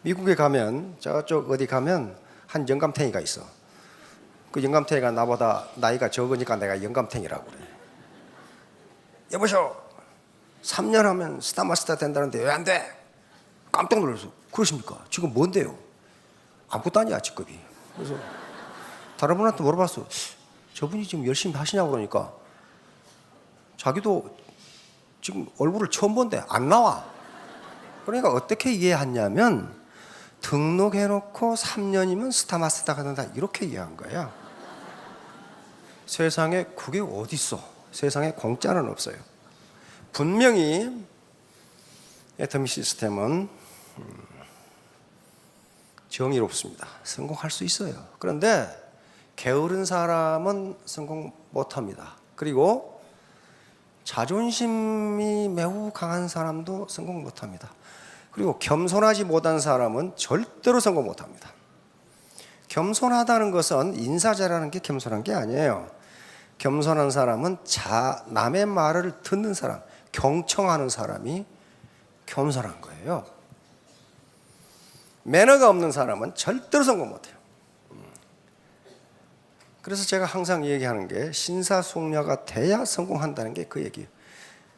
미국에 가면 저쪽 어디 가면 한 영감탱이가 있어. 그 영감탱이가 나보다 나이가 적으니까 내가 영감탱이라고 그래. 여보시오, 3년 하면 스타마스터 된다는데 왜 안 돼? 깜짝 놀랐어. 그러십니까? 지금 뭔데요? 아무것도 아니야 직급이. 그래서 다른 분한테 물어봤어. 저분이 지금 열심히 하시냐고 그러니까 자기도 지금 얼굴을 처음 본데 안 나와. 그러니까 어떻게 이해했냐면 등록해놓고 3년이면 스타마스터가 된다 이렇게 이해한 거야. 세상에 그게 어디 있어? 세상에 공짜는 없어요. 분명히 애터미 시스템은 정의롭습니다. 성공할 수 있어요. 그런데 게으른 사람은 성공 못합니다. 그리고 자존심이 매우 강한 사람도 성공 못합니다. 그리고 겸손하지 못한 사람은 절대로 성공 못합니다. 겸손하다는 것은 인사 잘하는 게 겸손한 게 아니에요. 겸손한 사람은 남의 말을 듣는 사람, 경청하는 사람이 겸손한 거예요. 매너가 없는 사람은 절대로 성공 못해요. 그래서 제가 항상 얘기하는 게 신사숙녀가 돼야 성공한다는 게 그 얘기예요.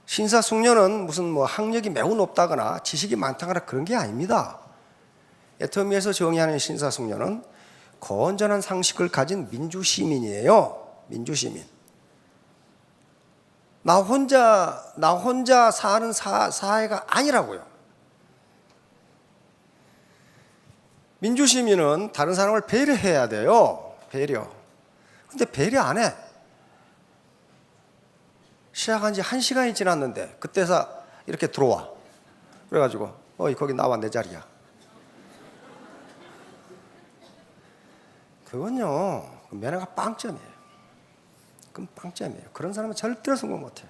신사숙녀는 무슨 뭐 학력이 매우 높다거나 지식이 많다거나 그런 게 아닙니다. 애터미에서 정의하는 신사숙녀는 건전한 상식을 가진 민주시민이에요. 민주시민. 나 혼자 사는 사회가 아니라고요. 민주시민은 다른 사람을 배려해야 돼요. 배려. 근데 배려 안 해. 시작한 지 1시간이 지났는데 그때서 이렇게 들어와. 그래가지고 어이 거기 나와 내 자리야. 그건요 매너가 빵점이에요. 그건 빵점이에요. 그런 사람은 절대로 성공 못해요.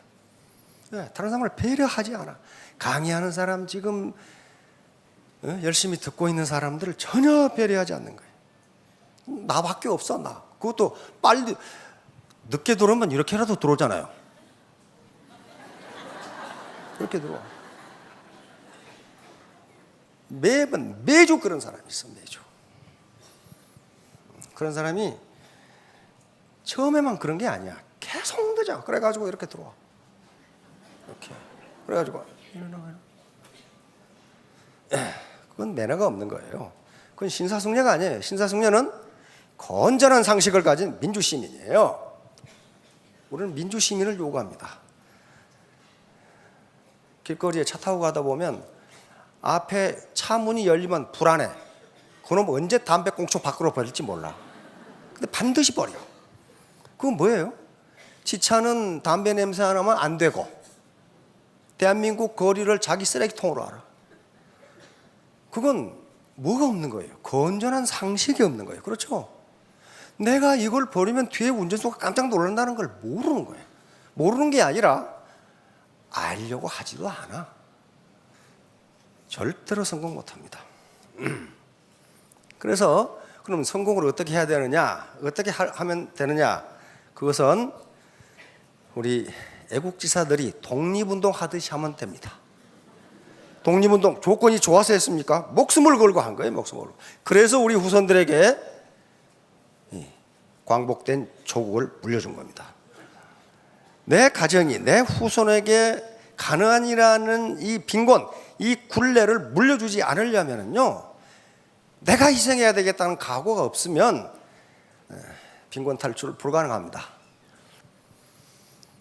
네, 다른 사람을 배려하지 않아. 강의하는 사람 지금 열심히 듣고 있는 사람들을 전혀 배려하지 않는 거예요. 나밖에 없어 나. 그것도 빨리 늦게 들어오면 이렇게라도 들어오잖아요. 이렇게 들어와. 매주 그런 사람이 있어. 매주. 그런 사람이 처음에만 그런 게 아니야. 계속 늦어. 그래가지고 이렇게 들어와. 이렇게. 그래가지고 그건 매너가 없는 거예요. 그건 신사숙녀가 아니에요. 신사숙녀는 건전한 상식을 가진 민주시민이에요. 우리는 민주시민을 요구합니다. 길거리에 차 타고 가다 보면 앞에 차 문이 열리면 불안해. 그놈 언제 담배꽁초 밖으로 버릴지 몰라. 근데 반드시 버려. 그건 뭐예요? 지 차는 담배 냄새 안 나면 안 되고 대한민국 거리를 자기 쓰레기통으로 알아. 그건 뭐가 없는 거예요? 건전한 상식이 없는 거예요. 그렇죠? 내가 이걸 버리면 뒤에 운전수가 깜짝 놀란다는 걸 모르는 거예요. 모르는 게 아니라 알려고 하지도 않아. 절대로 성공 못합니다. 그래서 그럼 성공을 어떻게 해야 되느냐? 어떻게 하면 되느냐? 그것은 우리 애국지사들이 독립운동 하듯이 하면 됩니다. 독립운동 조건이 좋아서 했습니까? 목숨을 걸고 한 거예요. 목숨을 걸고. 그래서 우리 후손들에게 광복된 조국을 물려준 겁니다. 내 가정이 내 후손에게 가난이라는 이 빈곤, 이 굴레를 물려주지 않으려면요, 내가 희생해야 되겠다는 각오가 없으면 빈곤 탈출 불가능합니다.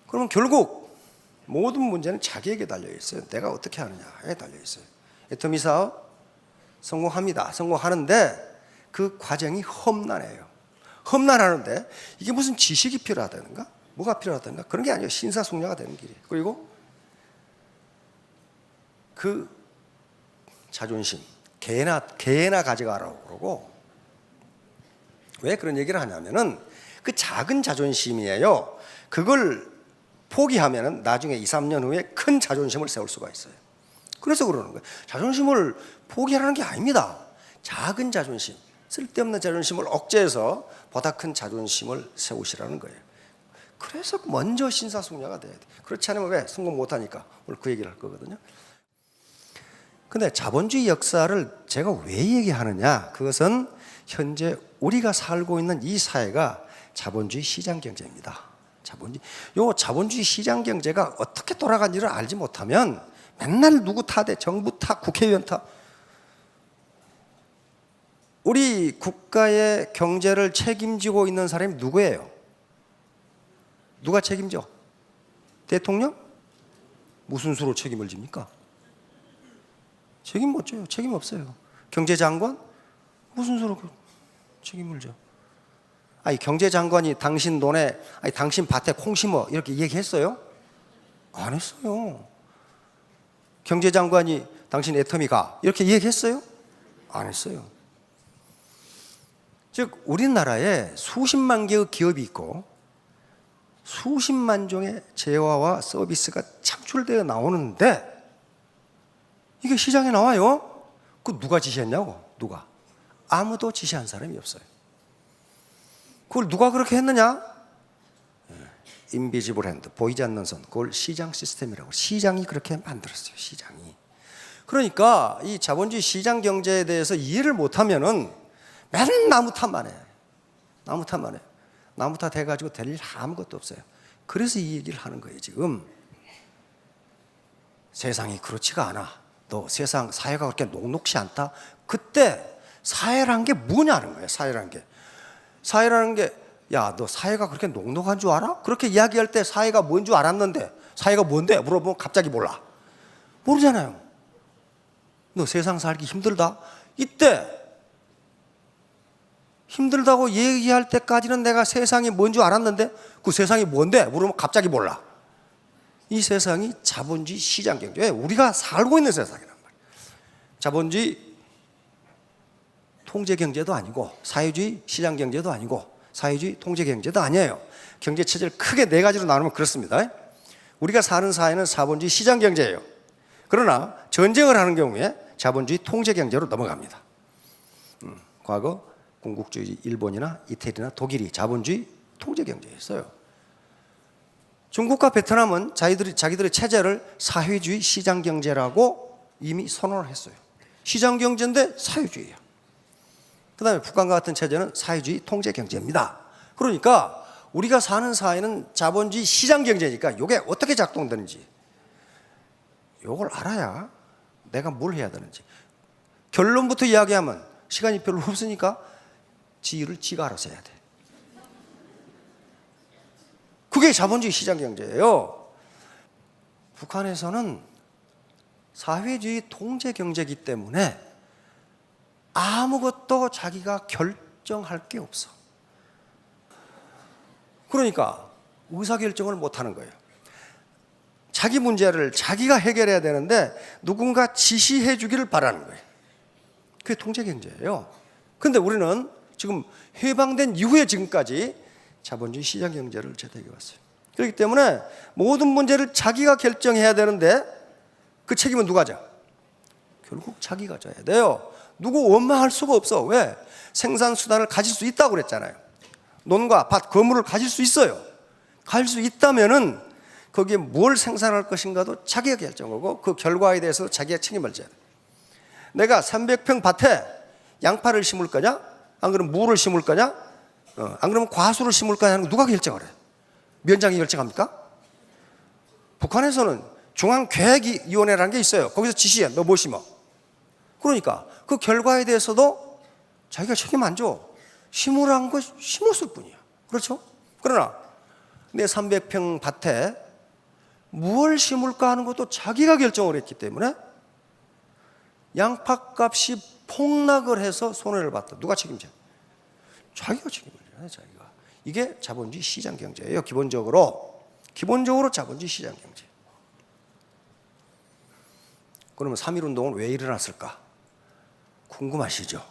그러면 결국 모든 문제는 자기에게 달려 있어요. 내가 어떻게 하느냐에 달려 있어요. 애터미 사업 성공합니다. 성공하는데 그 과정이 험난해요. 험난하는데 이게 무슨 지식이 필요하다든가 뭐가 필요하다든가 그런 게 아니에요. 신사숙녀가 되는 길이에요. 그리고 그 자존심 개나 가져가라고 그러고, 왜 그런 얘기를 하냐면은 그 작은 자존심이에요. 그걸 포기하면은 나중에 2, 3년 후에 큰 자존심을 세울 수가 있어요. 그래서 그러는 거예요. 자존심을 포기하라는 게 아닙니다. 작은 자존심, 쓸데없는 자존심을 억제해서 보다 큰 자존심을 세우시라는 거예요. 그래서 먼저 신사숙녀가 돼야 돼. 그렇지 않으면 왜 성공 못하니까 오늘 그 얘기를 할 거거든요. 근데 자본주의 역사를 제가 왜 얘기하느냐? 그것은 현재 우리가 살고 있는 이 사회가 자본주의 시장 경제입니다. 자본주의 시장 경제가 어떻게 돌아가는지를 알지 못하면 맨날 누구 탓에 정부 탓, 국회의원 탓. 우리 국가의 경제를 책임지고 있는 사람이 누구예요? 누가 책임져? 대통령? 무슨 수로 책임을 집니까? 책임 못 져요. 책임 없어요. 경제장관? 무슨 수로 책임을 져? 아니, 경제장관이 당신 돈에, 아니, 당신 밭에 콩 심어 이렇게 얘기했어요? 안 했어요. 경제장관이 당신 애터미 가 이렇게 얘기했어요? 안 했어요. 즉 우리나라에 수십만 개의 기업이 있고 수십만 종의 재화와 서비스가 창출되어 나오는데 이게 시장에 나와요? 그 누가 지시했냐고? 누가? 아무도 지시한 사람이 없어요. 그걸 누가 그렇게 했느냐? 인비지블 핸드, 보이지 않는 손. 그걸 시장 시스템이라고. 시장이 그렇게 만들었어요. 시장이. 그러니까 이 자본주의 시장 경제에 대해서 이해를 못하면은 맨날 나무 탓만 해. 나무 탓만 해. 나무 탓 해가지고 될 일 아무것도 없어요. 그래서 이 얘기를 하는 거예요. 지금 세상이 그렇지가 않아. 너 세상 사회가 그렇게 녹록지 않다. 그때 사회라는 게 뭐냐는 거예요. 사회라는 게 야, 너 사회가 그렇게 녹록한 줄 알아? 그렇게 이야기할 때 사회가 뭔 줄 알았는데 사회가 뭔데? 물어보면 갑자기 몰라. 모르잖아요. 너 세상 살기 힘들다? 이때 힘들다고 얘기할 때까지는 내가 세상이 뭔 줄 알았는데 그 세상이 뭔데? 물으면 갑자기 몰라. 이 세상이 자본주의 시장 경제, 우리가 살고 있는 세상이란 말이에요. 자본주의 통제 경제도 아니고 사회주의 시장 경제도 아니고 사회주의 통제 경제도 아니에요. 경제 체제를 크게 네 가지로 나누면 그렇습니다. 우리가 사는 사회는 자본주의 시장 경제예요. 그러나 전쟁을 하는 경우에 자본주의 통제 경제로 넘어갑니다. 과거 군국주의 일본이나 이태리나 독일이 자본주의 통제 경제였어요. 중국과 베트남은 자기들의 체제를 사회주의 시장 경제라고 이미 선언을 했어요. 시장 경제인데 사회주의예요. 그 다음에 북한과 같은 체제는 사회주의 통제 경제입니다. 그러니까 우리가 사는 사회는 자본주의 시장 경제니까 이게 어떻게 작동되는지 이걸 알아야 내가 뭘 해야 되는지. 결론부터 이야기하면 시간이 별로 없으니까 지 일을 지가 알아서 해야 돼. 그게 자본주의 시장 경제예요. 북한에서는 사회주의 통제 경제이기 때문에 아무것도 자기가 결정할 게 없어. 그러니까 의사결정을 못하는 거예요. 자기 문제를 자기가 해결해야 되는데 누군가 지시해 주기를 바라는 거예요. 그게 통제 경제예요. 근데 우리는 지금 해방된 이후에 지금까지 자본주의 시장 경제를 제대로 해왔어요. 그렇기 때문에 모든 문제를 자기가 결정해야 되는데 그 책임은 누가 져? 결국 자기가 져야 돼요. 누구 원망할 수가 없어. 왜? 생산수단을 가질 수 있다고 그랬잖아요. 논과 밭, 거물을 가질 수 있어요. 가질 수 있다면은 거기에 뭘 생산할 것인가도 자기가 결정하고 그 결과에 대해서 자기가 책임을 져야 돼. 내가 300평 밭에 양파를 심을 거냐? 안 그러면 무를 심을 거냐? 안 그러면 과수를 심을 거냐 하는 거 누가 결정을 해? 위원장이 결정합니까? 북한에서는 중앙계획위원회라는 게 있어요. 거기서 지시해. 너 뭐 심어? 그러니까 그 결과에 대해서도 자기가 책임 안 져. 심으라는 거 심었을 뿐이야. 그렇죠? 그러나 내 300평 밭에 무엇을 심을까 하는 것도 자기가 결정을 했기 때문에 양파값이 폭락을 해서 손해를 봤다. 누가 책임져? 자기가 책임을 져요. 자기가. 이게 자본주의 시장 경제예요. 기본적으로 자본주의 시장 경제. 그러면 3.1운동은 왜 일어났을까? 궁금하시죠?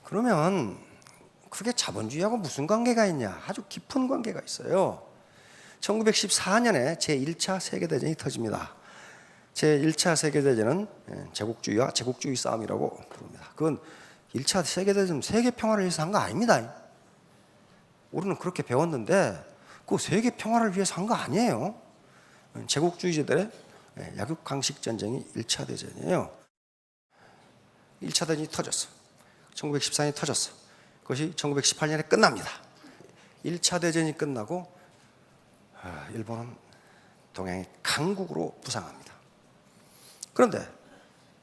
그러면 그게 자본주의하고 무슨 관계가 있냐? 아주 깊은 관계가 있어요. 1914년에 제1차 세계대전이 터집니다. 제1차 세계대전은 제국주의와 제국주의 싸움이라고 부릅니다. 그건 1차 세계대전 세계 평화를 위해서 한 거 아닙니다. 우리는 그렇게 배웠는데 그 세계 평화를 위해서 한 거 아니에요. 제국주의자들의 약육 강식 전쟁이 1차 대전이에요. 1차 대전이 터졌어. 1914년에 터졌어. 그것이 1918년에 끝납니다. 1차 대전이 끝나고 일본은 동양의 강국으로 부상합니다. 그런데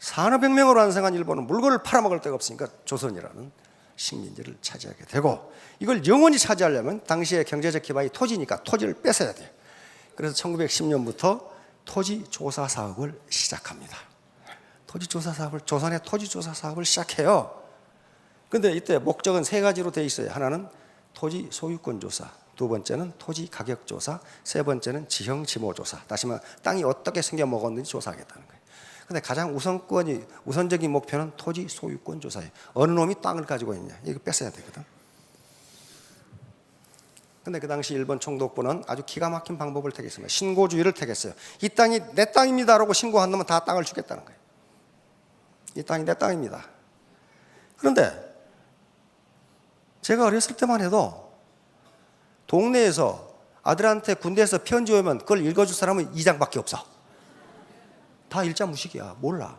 산업혁명으로 완성한 일본은 물건을 팔아먹을 데가 없으니까 조선이라는 식민지를 차지하게 되고, 이걸 영원히 차지하려면 당시의 경제적 기반이 토지니까 토지를 뺏어야 돼요. 그래서 1910년부터 토지조사 사업을 시작합니다. 조선의 토지조사 사업을 시작해요. 그런데 이때 목적은 세 가지로 되어 있어요. 하나는 토지 소유권 조사, 두 번째는 토지 가격 조사, 세 번째는 지형 지모 조사. 다시 말해 땅이 어떻게 생겨 먹었는지 조사하겠다는 거예요. 근데 가장 우선적인 목표는 토지 소유권 조사예요. 어느 놈이 땅을 가지고 있냐, 이거 뺏어야 되거든. 근데 그 당시 일본 총독부는 아주 기가 막힌 방법을 택했습니다. 신고주의를 택했어요. 이 땅이 내 땅입니다라고 신고한 놈은 다 땅을 주겠다는 거예요. 이 땅이 내 땅입니다. 그런데 제가 어렸을 때만 해도 동네에서 아들한테 군대에서 편지 오면 그걸 읽어줄 사람은 2장밖에 없어. 다 일자무식이야. 몰라.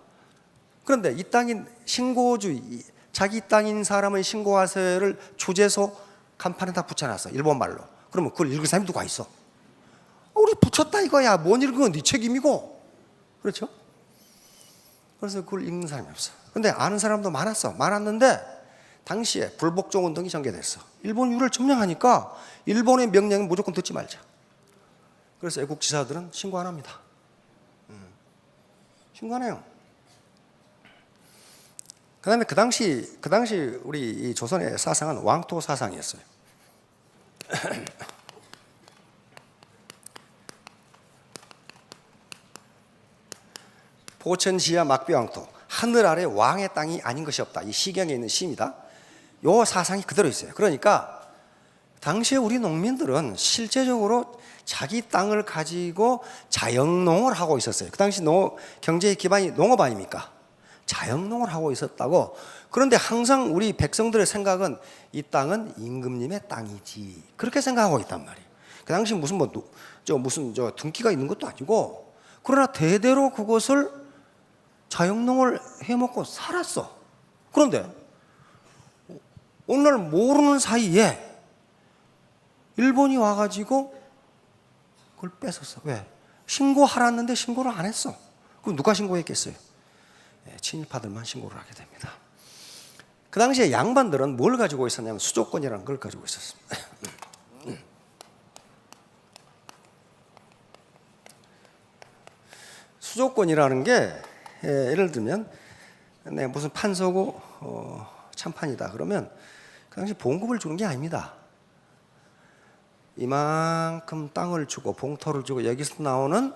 그런데 이 땅인 신고주의, 자기 땅인 사람은 신고하세요를 주제소 간판에다 붙여놨어. 일본 말로. 그러면 그걸 읽을 사람이 누가 있어? 우리 붙였다 이거야. 못 읽으면 네 책임이고. 그렇죠? 그래서 그걸 읽는 사람이 없어. 근데 아는 사람도 많았는데 당시에 불복종 운동이 전개됐어. 일본 유를 점령하니까 일본의 명령은 무조건 듣지 말자. 그래서 애국지사들은 신고 안 합니다. 신고 안 해요. 그다음에 그 당시 우리 이 조선의 사상은 왕토 사상이었어요. 포천시야 막비왕토, 하늘 아래 왕의 땅이 아닌 것이 없다. 이 시경에 있는 시입니다. 요 사상이 그대로 있어요. 그러니까 당시에 우리 농민들은 실제적으로 자기 땅을 가지고 자영농을 하고 있었어요. 그 당시 경제의 기반이 농업 아닙니까? 자영농을 하고 있었다고. 그런데 항상 우리 백성들의 생각은 이 땅은 임금님의 땅이지, 그렇게 생각하고 있단 말이에요. 그 당시 무슨 등기가 있는 것도 아니고, 그러나 대대로 그것을 자영농을 해먹고 살았어. 그런데 오늘 모르는 사이에 일본이 와가지고 그걸 뺏었어. 왜? 신고하라는데 신고를 안 했어. 그럼 누가 신고했겠어요? 친일파들만 신고를 하게 됩니다. 그 당시에 양반들은 뭘 가지고 있었냐면 수조권이라는 걸 가지고 있었습니다. 수조권이라는 게 예를 들면 무슨 판서고 참판이다 그러면 그 당시 봉급을 주는 게 아닙니다. 이만큼 땅을 주고 봉토를 주고 여기서 나오는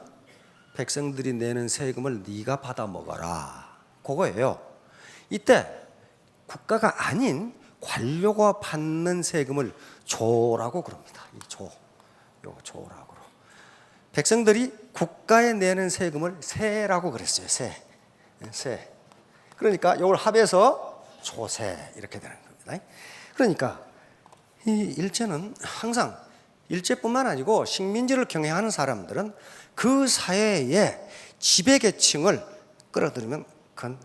백성들이 내는 세금을 네가 받아 먹어라, 그거예요. 이때 국가가 아닌 관료가 받는 세금을 조라고 그럽니다. 이 요거 조라고. 백성들이 국가에 내는 세금을 세라고 그랬어요. 세. 그러니까 이걸 합해서 조세 이렇게 되는 겁니다. 그러니까 이 일제는 항상 일제뿐만 아니고 식민지를 경영하는 사람들은 그 사회의 지배계층을 끌어들이면 그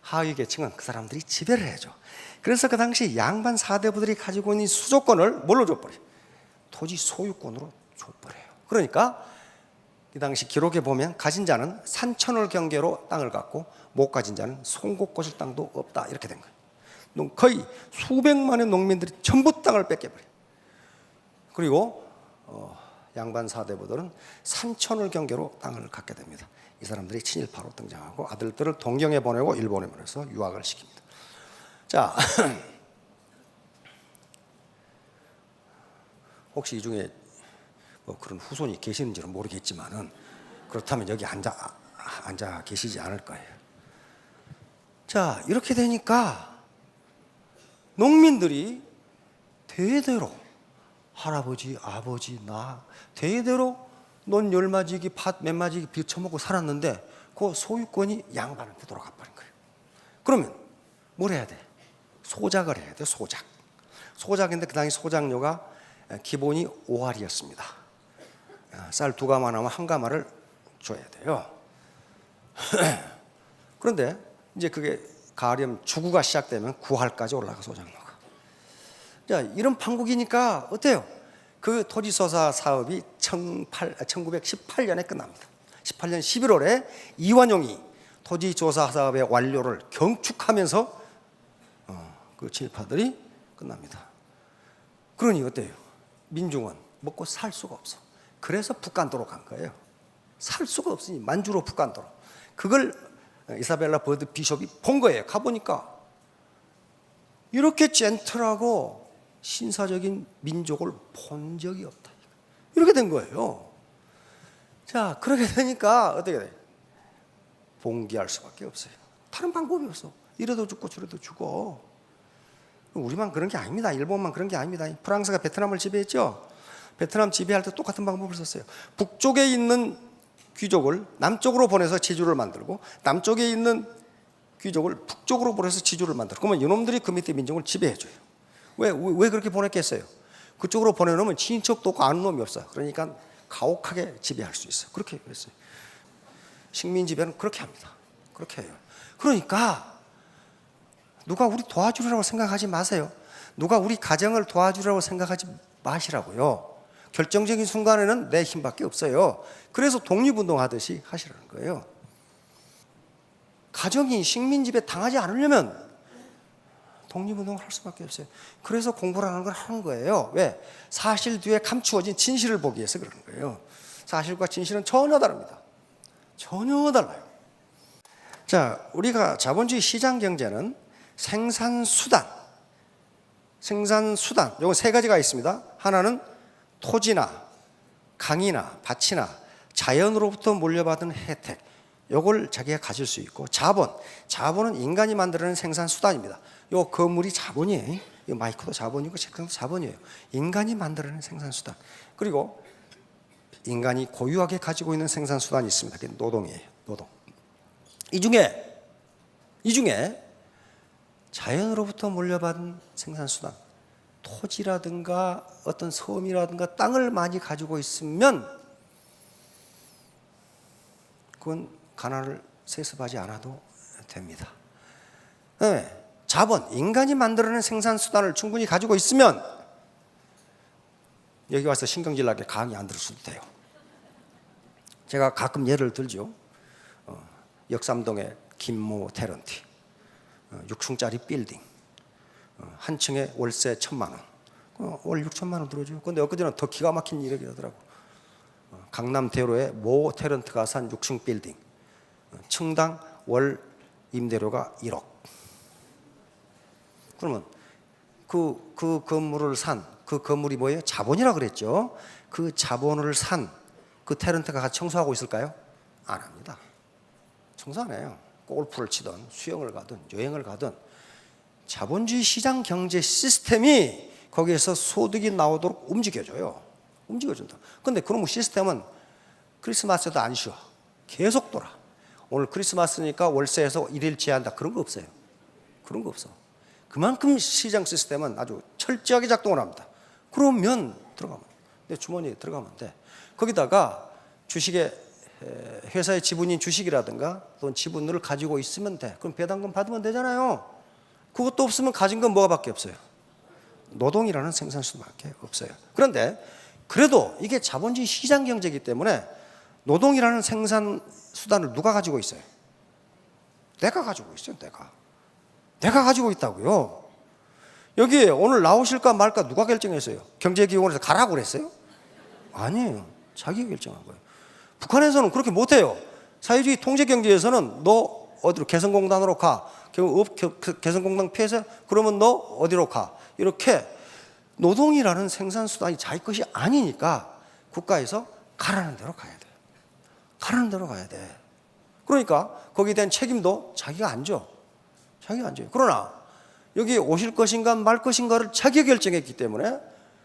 하위계층은 그 사람들이 지배를 해줘. 그래서 그 당시 양반 사대부들이 가지고 있는 수조권을 뭘로 줘버려요? 토지 소유권으로 줘버려요. 그러니까 이 당시 기록에 보면 가진 자는 산천을 경계로 땅을 갖고 못 가진 자는 송곳꽃일 땅도 없다, 이렇게 된 거예요. 거의 수백만의 농민들이 전부 땅을 뺏겨버려요. 그리고 양반 사대부들은 산천을 경계로 땅을 갖게 됩니다. 이 사람들이 친일파로 등장하고 아들들을 동경에 보내고 일본에 보내서 유학을 시킵니다. 자, 혹시 이 중에 그런 후손이 계시는지는 모르겠지만은 그렇다면 여기 앉아 계시지 않을 거예요. 자, 이렇게 되니까 농민들이 대대로 할아버지, 아버지, 나 대대로 논 열마지기, 밭 몇 마지기 비쳐먹고 살았는데 그 소유권이 양반한테 돌아가 버린 거예요. 그러면 뭘 해야 돼? 소작을 해야 돼. 소작인데 그 당시 소작료가 기본이 5알이었습니다. 쌀 2가마 나면 1가마를 줘야 돼요. 그런데 이제 그게 가령 주구가 시작되면 구할까지 올라가서 오장로가. 자, 이런 판국이니까 어때요? 그 토지조사 사업이 1918년에 끝납니다. 18년 11월에 이완용이 토지조사 사업의 완료를 경축하면서 그 친일파들이 끝납니다. 그러니 어때요? 민중은 먹고 살 수가 없어. 그래서 북간도로 간 거예요. 살 수가 없으니 만주로 북간도로. 그걸 이사벨라 버드 비숍이 본 거예요. 가보니까 이렇게 젠틀하고 신사적인 민족을 본 적이 없다. 이렇게 된 거예요. 자, 그렇게 되니까 어떻게 돼? 봉기할 수밖에 없어요. 다른 방법이 없어. 이래도 죽고 저래도 죽어. 우리만 그런 게 아닙니다. 일본만 그런 게 아닙니다. 프랑스가 베트남을 지배했죠. 베트남 지배할 때 똑같은 방법을 썼어요. 북쪽에 있는 귀족을 남쪽으로 보내서 지주를 만들고 남쪽에 있는 귀족을 북쪽으로 보내서 지주를 만들고 그러면 이놈들이 그 밑에 민족을 지배해줘요. 왜 그렇게 보냈겠어요? 그쪽으로 보내놓으면 친척도 없고 아는 놈이 없어. 그러니까 가혹하게 지배할 수 있어요. 그렇게 했어요. 식민 지배는 그렇게 합니다. 그렇게 해요. 그러니까 누가 우리 도와주려고 생각하지 마세요. 누가 우리 가정을 도와주려고 생각하지 마시라고요. 결정적인 순간에는 내 힘밖에 없어요. 그래서 독립운동 하듯이 하시라는 거예요. 가정이 식민지배 당하지 않으려면 독립운동을 할 수밖에 없어요. 그래서 공부라는 걸 하는 거예요. 왜? 사실 뒤에 감추어진 진실을 보기 위해서 그러는 거예요. 사실과 진실은 전혀 다릅니다. 전혀 달라요. 자, 우리가 자본주의 시장 경제는 생산수단, 이건 세 가지가 있습니다. 하나는 토지나 강이나 밭이나 자연으로부터 물려받은 혜택, 이걸 자기가 가질 수 있고, 자본은 인간이 만들어낸 생산수단입니다. 이 건물이 자본이에요. 이 마이크도 자본이고 책상도 자본이에요. 인간이 만들어낸 생산수단. 그리고 인간이 고유하게 가지고 있는 생산수단이 있습니다. 그게 노동이에요. 노동. 이 중에 자연으로부터 물려받은 생산수단, 토지라든가 어떤 섬이라든가 땅을 많이 가지고 있으면 그건 가난을 세습하지 않아도 됩니다. 네. 자본, 인간이 만들어낸 생산수단을 충분히 가지고 있으면 여기 와서 신경질나게 강의 안 들을 수도 돼요. 제가 가끔 예를 들죠. 역삼동의 김모 테런티, 6층짜리 빌딩, 한 층에 월세 1,000만 원, 월 6천만 원 들어줘요. 근데 엊그제는 더 기가 막힌 이야기 하더라고. 강남 대로에 모 테런트가 산 6층 빌딩, 층당 월 임대료가 1억. 그러면 그 건물을 산, 그 건물이 뭐예요? 자본이라 그랬죠. 그 자본을 산 그 테런트가 같이 청소하고 있을까요? 안 합니다. 청소 안 해요. 골프를 치든 수영을 가든 여행을 가든 자본주의 시장 경제 시스템이 거기에서 소득이 나오도록 움직여줘요. 움직여준다. 근데 그럼 시스템은 크리스마스에도 안 쉬어. 계속 돌아. 오늘 크리스마스니까 월세에서 일일 제한다. 그런 거 없어요. 그런 거 없어. 그만큼 시장 시스템은 아주 철저하게 작동을 합니다. 그러면 내 주머니에 들어가면 돼. 거기다가 주식에 회사의 지분인 주식이라든가 또는 지분을 가지고 있으면 돼. 그럼 배당금 받으면 되잖아요. 그것도 없으면 가진 건 뭐가 밖에 없어요? 노동이라는 생산수밖에 없어요. 그런데 그래도 이게 자본주의 시장 경제이기 때문에 노동이라는 생산수단을 누가 가지고 있어요? 내가 가지고 있어요. 내가 가지고 있다고요. 여기 오늘 나오실까 말까 누가 결정했어요? 경제기획원에서 가라고 그랬어요? 아니에요. 자기가 결정한 거예요. 북한에서는 그렇게 못해요. 사회주의 통제경제에서는 너 어디로 개성공단으로 가. 개성공단 폐쇄? 그러면 너 어디로 가. 이렇게 노동이라는 생산수단이 자기 것이 아니니까 국가에서 가라는 대로 가야 돼요. 가라는 대로 가야 돼. 그러니까 거기에 대한 책임도 자기가 안 져. 자기가 안 져요. 그러나 여기 오실 것인가 말 것인가를 자기가 결정했기 때문에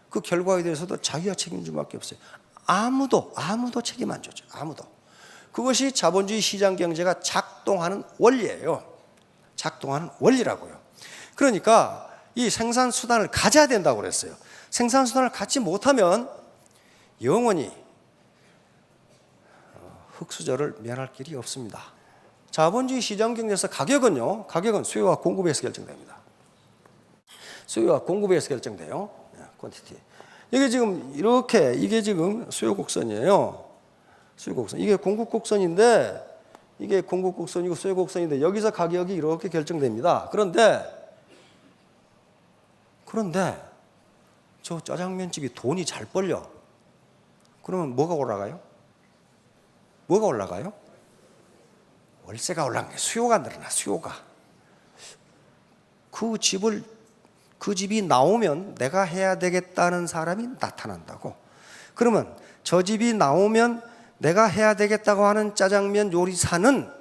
그 결과에 대해서도 자기가 책임질 수밖에 없어요. 아무도 책임 안 져죠. 아무도. 그것이 자본주의 시장 경제가 작동하는 원리예요. 작동하는 원리라고요. 그러니까 이 생산수단을 가져야 된다고 그랬어요. 생산수단을 갖지 못하면 영원히 흑수저를 면할 길이 없습니다. 자본주의 시장 경제에서 가격은 수요와 공급에서 결정됩니다. 수요와 공급에서 결정돼요. 퀀티티. 이게 지금 이렇게 이게 지금 수요 곡선이에요. 수요 곡선. 이게 공급 곡선인데 이게 공급 곡선이고 수요 곡선인데 여기서 가격이 이렇게 결정됩니다. 그런데 저 짜장면집이 돈이 잘 벌려. 그러면 뭐가 올라가요? 뭐가 올라가요? 월세가 올라가는 게 수요가 늘어나. 수요가. 그 집이 나오면 내가 해야 되겠다는 사람이 나타난다고. 그러면 저 집이 나오면 내가 해야 되겠다고 하는 짜장면 요리사는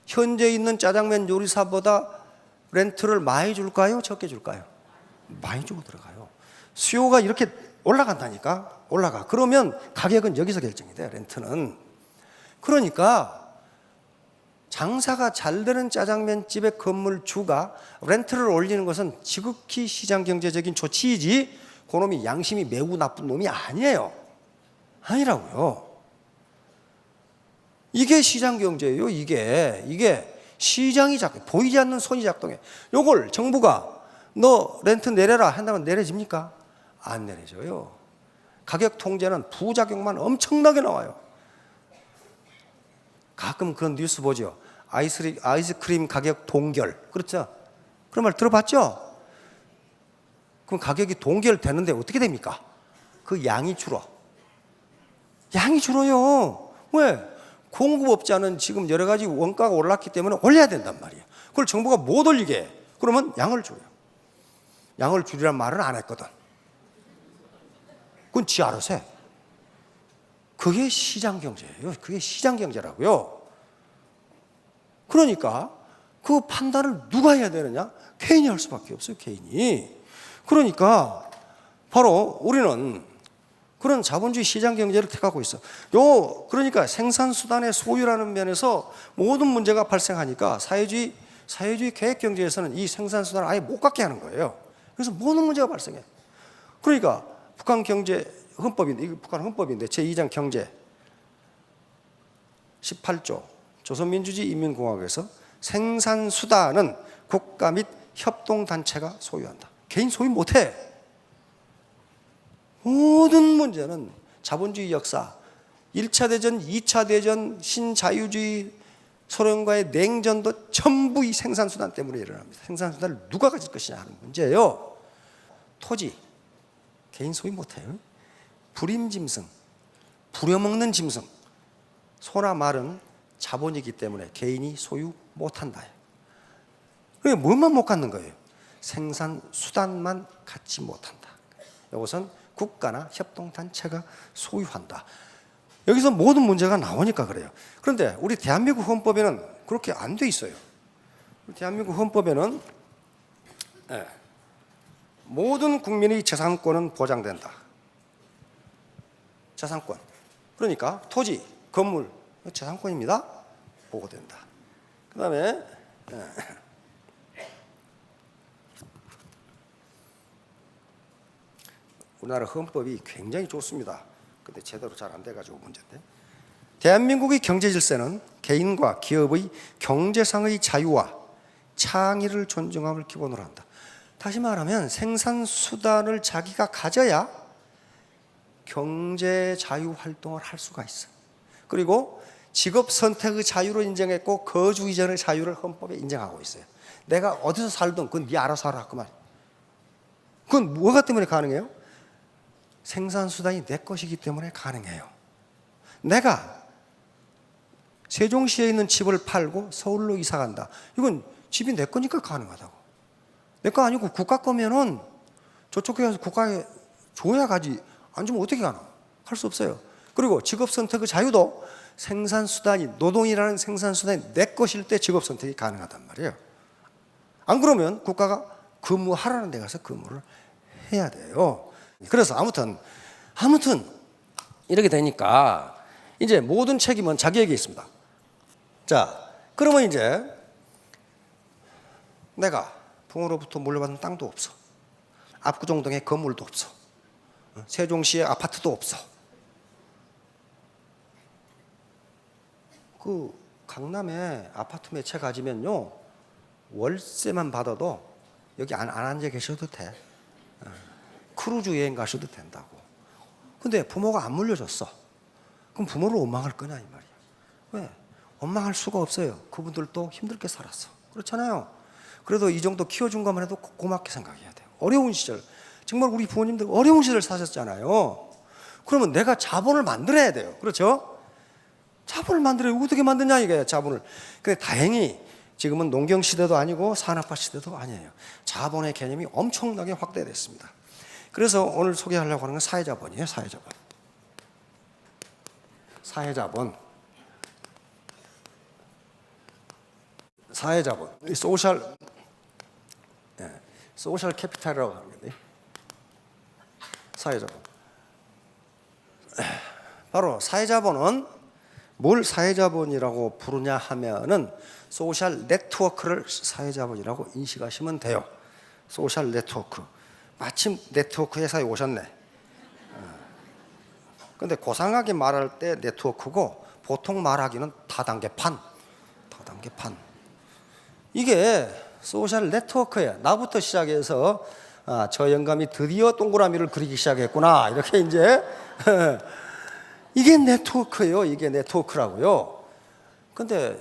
현재 있는 짜장면 요리사보다 렌트를 많이 줄까요? 적게 줄까요? 많이 주고 들어가요. 수요가 이렇게 올라간다니까. 올라가. 그러면 가격은 여기서 결정이 돼요. 렌트는. 그러니까 장사가 잘 되는 짜장면집의 건물주가 렌트를 올리는 것은 지극히 시장경제적인 조치이지 그놈이 양심이 매우 나쁜 놈이 아니에요. 아니라고요. 이게 시장경제예요. 이게 시장이 작동해. 보이지 않는 손이 작동해. 요걸 정부가 너 렌트 내려라 한다면 내려집니까? 안 내려져요. 가격 통제는 부작용만 엄청나게 나와요. 가끔 그런 뉴스 보죠. 아이스크림 가격 동결. 그렇죠? 그런 말 들어봤죠? 그럼 가격이 동결되는데 어떻게 됩니까? 그 양이 줄어. 양이 줄어요. 왜? 공급업자는 지금 여러 가지 원가가 올랐기 때문에 올려야 된단 말이에요. 그걸 정부가 못 올리게 해. 그러면 양을 줄여요. 양을 줄이란 말은 안 했거든. 그건 지 알아서 해. 그게 시장경제예요. 그게 시장경제라고요. 그러니까 그 판단을 누가 해야 되느냐? 개인이 할 수밖에 없어요. 개인이. 그러니까 바로 우리는 그런 자본주의 시장경제를 택하고 있어. 그러니까 생산수단의 소유라는 면에서 모든 문제가 발생하니까 사회주의 계획경제에서는 이 생산수단을 아예 못 갖게 하는 거예요. 그래서 모든 문제가 발생해. 그러니까 북한 경제 헌법인데, 이게 북한 헌법인데 제2장 경제 18조 조선민주주의 인민공화국에서 생산수단은 국가 및 협동단체가 소유한다. 개인 소유 못해. 모든 문제는 자본주의 역사, 1차 대전, 2차 대전, 신자유주의, 소련과의 냉전도 전부 이 생산수단 때문에 일어납니다. 생산수단을 누가 가질 것이냐 하는 문제예요. 토지, 개인 소유 못해요. 불임짐승, 부려먹는 짐승, 소나 말은 자본이기 때문에 개인이 소유 못한다. 그게 뭐만 못 갖는 거예요? 생산수단만 갖지 못한다. 이것은 국가나 협동단체가 소유한다. 여기서 모든 문제가 나오니까 그래요. 그런데 우리 대한민국 헌법에는 그렇게 안 돼 있어요. 대한민국 헌법에는 모든 국민의 재산권은 보장된다. 재산권. 그러니까 토지, 건물, 재산권입니다. 보호된다. 그 다음에 우리나라 헌법이 굉장히 좋습니다. 근데 제대로 잘 안 돼가지고 문제인데. 대한민국의 경제 질서는 개인과 기업의 경제상의 자유와 창의를 존중함을 기본으로 한다. 다시 말하면 생산수단을 자기가 가져야 경제 자유 활동을 할 수가 있어. 그리고 직업 선택의 자유를 인정했고 거주 이전의 자유를 헌법에 인정하고 있어요. 내가 어디서 살든 그건 네 알아서 하라 그 말. 그건 뭐가 때문에 가능해요? 생산수단이 내 것이기 때문에 가능해요. 내가 세종시에 있는 집을 팔고 서울로 이사 간다. 이건 집이 내 거니까 가능하다고. 내 거 아니고 국가 거면은 저쪽에 가서 국가에 줘야 가지. 안 주면 어떻게 가나? 할 수 없어요. 그리고 직업 선택의 자유도 생산수단이, 노동이라는 생산수단이 내 것일 때 직업 선택이 가능하단 말이에요. 안 그러면 국가가 근무하라는 데 가서 근무를 해야 돼요. 그래서 아무튼 이렇게 되니까 이제 모든 책임은 자기에게 있습니다. 자, 그러면 이제 내가 부모로부터 물려받은 땅도 없어. 압구정동에 건물도 없어. 세종시에 아파트도 없어. 그 강남에 아파트 몇 채 가지면요 월세만 받아도 여기 안 앉아 계셔도 돼. 크루즈 여행 가셔도 된다고. 근데 부모가 안 물려줬어. 그럼 부모를 원망할 거냐 이 말이야. 왜? 원망할 수가 없어요. 그분들도 힘들게 살았어. 그렇잖아요. 그래도 이 정도 키워준 것만 해도 고맙게 생각해야 돼요. 어려운 시절, 정말 우리 부모님들 어려운 시절 사셨잖아요. 그러면 내가 자본을 만들어야 돼요. 그렇죠? 자본을 만들어요. 어떻게 만드냐 이게 자본을. 근데 다행히 지금은 농경 시대도 아니고 산업화 시대도 아니에요. 자본의 개념이 엄청나게 확대됐습니다. 그래서 오늘 소개하려고 하는 건 사회자본이에요. 사회자본. 사회자본. 사회자본. 소셜 캐피탈이라고 하는 건데. 사회자본. 바로 사회자본은 뭘 사회자본이라고 부르냐 하면은 소셜 네트워크를 사회자본이라고 인식하시면 돼요. 소셜 네트워크. 마침 네트워크 회사에 오셨네. 근데 고상하게 말할 때 네트워크고 보통 말하기는 다단계판. 이게 소셜 네트워크예요. 나부터 시작해서 저 영감이 드디어 동그라미를 그리기 시작했구나. 이렇게 이제 이게 네트워크예요. 이게 네트워크라고요. 근데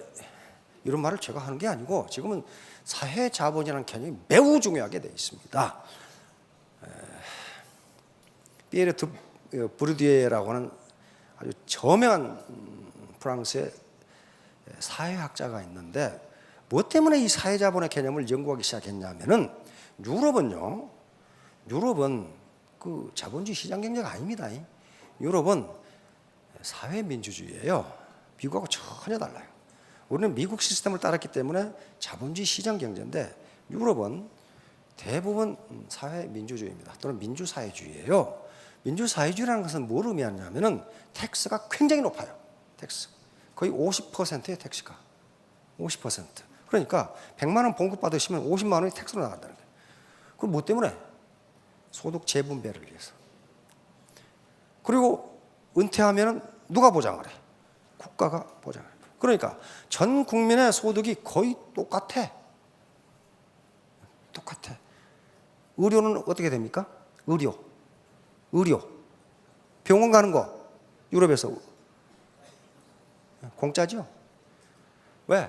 이런 말을 제가 하는 게 아니고 지금은 사회자본이라는 개념이 매우 중요하게 되어 있습니다. 피에르 부르디에라고 하는 아주 저명한 프랑스의 사회학자가 있는데 뭐 때문에 이 사회자본의 개념을 연구하기 시작했냐면은 유럽은 그 자본주의 시장 경제가 아닙니다. 유럽은 사회민주주의예요. 미국하고 전혀 달라요. 우리는 미국 시스템을 따랐기 때문에 자본주의 시장 경제인데 유럽은 대부분 사회민주주의입니다. 또는 민주사회주의예요. 민주사회주의라는 것은 뭘 의미하냐면은 텍스가 굉장히 높아요. 텍스 거의 50%예요. 텍스가 50%. 그러니까 100만 원 봉급 받으시면 50만 원이 텍스로 나간다는 거예요. 그럼 뭐 때문에? 소득 재분배를 위해서. 그리고 은퇴하면은 누가 보장을 해? 국가가 보장을 해. 그러니까 전 국민의 소득이 거의 똑같아. 의료는 어떻게 됩니까? 의료. 병원 가는 거 유럽에서 공짜죠? 왜?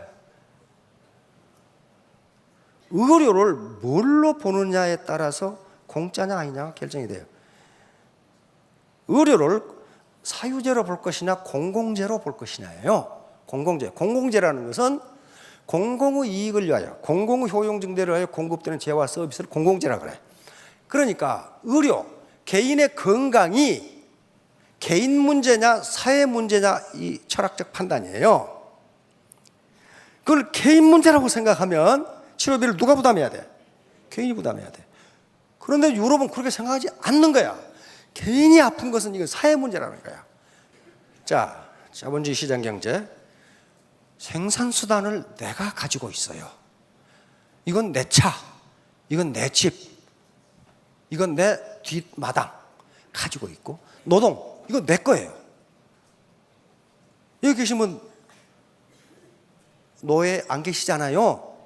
의료를 뭘로 보느냐에 따라서 공짜냐 아니냐가 결정이 돼요. 의료를 사유제로 볼 것이냐 공공재로 볼 것이냐예요. 공공재라는 것은 공공의 이익을 위하여 공공의 효용 증대를 위하여 공급되는 재와 서비스를 공공재라 그래. 그러니까 의료, 개인의 건강이 개인 문제냐 사회 문제냐 이 철학적 판단이에요. 그걸 개인 문제라고 생각하면 치료비를 누가 부담해야 돼? 개인이 부담해야 돼. 그런데 유럽은 그렇게 생각하지 않는 거야. 개인이 아픈 것은 이건 사회 문제라는 거야. 자, 자본주의 시장 경제. 생산수단을 내가 가지고 있어요. 이건 내 차, 이건 내 집, 이건 내 뒷마당 가지고 있고, 노동, 이건 내 거예요. 여기 계시면 노예 안 계시잖아요.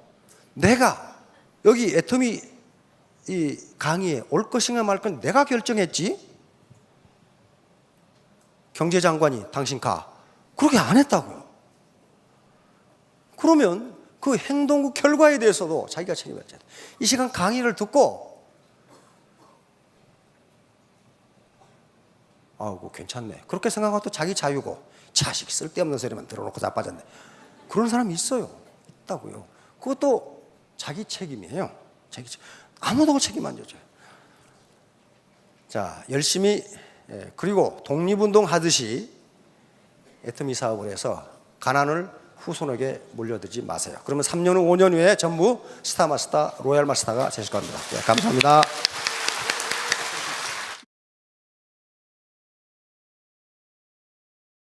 내가 여기 애터미 이 강의에 올 것인가 말 건 내가 결정했지. 경제장관이 당신 가. 그렇게 안 했다고요. 그러면 그 행동국 결과에 대해서도 자기가 책임을 져야 돼. 이 시간 강의를 듣고 아이고 괜찮네. 그렇게 생각하고 또 자기 자유고 자식 쓸데없는 소리만 들어놓고 자빠졌네. 그런 사람이 있어요. 있다고요. 그것도 자기 책임이에요. 자기 책임. 아무도 책임 안 져줘요. 자, 열심히 그리고 독립운동 하듯이 애터미 사업을 해서 가난을 후손에게 물려드리지 마세요. 그러면 3년 후, 5년 후에 전부 스타마스터, 로얄마스터가 되실 겁니다. 네, 감사합니다.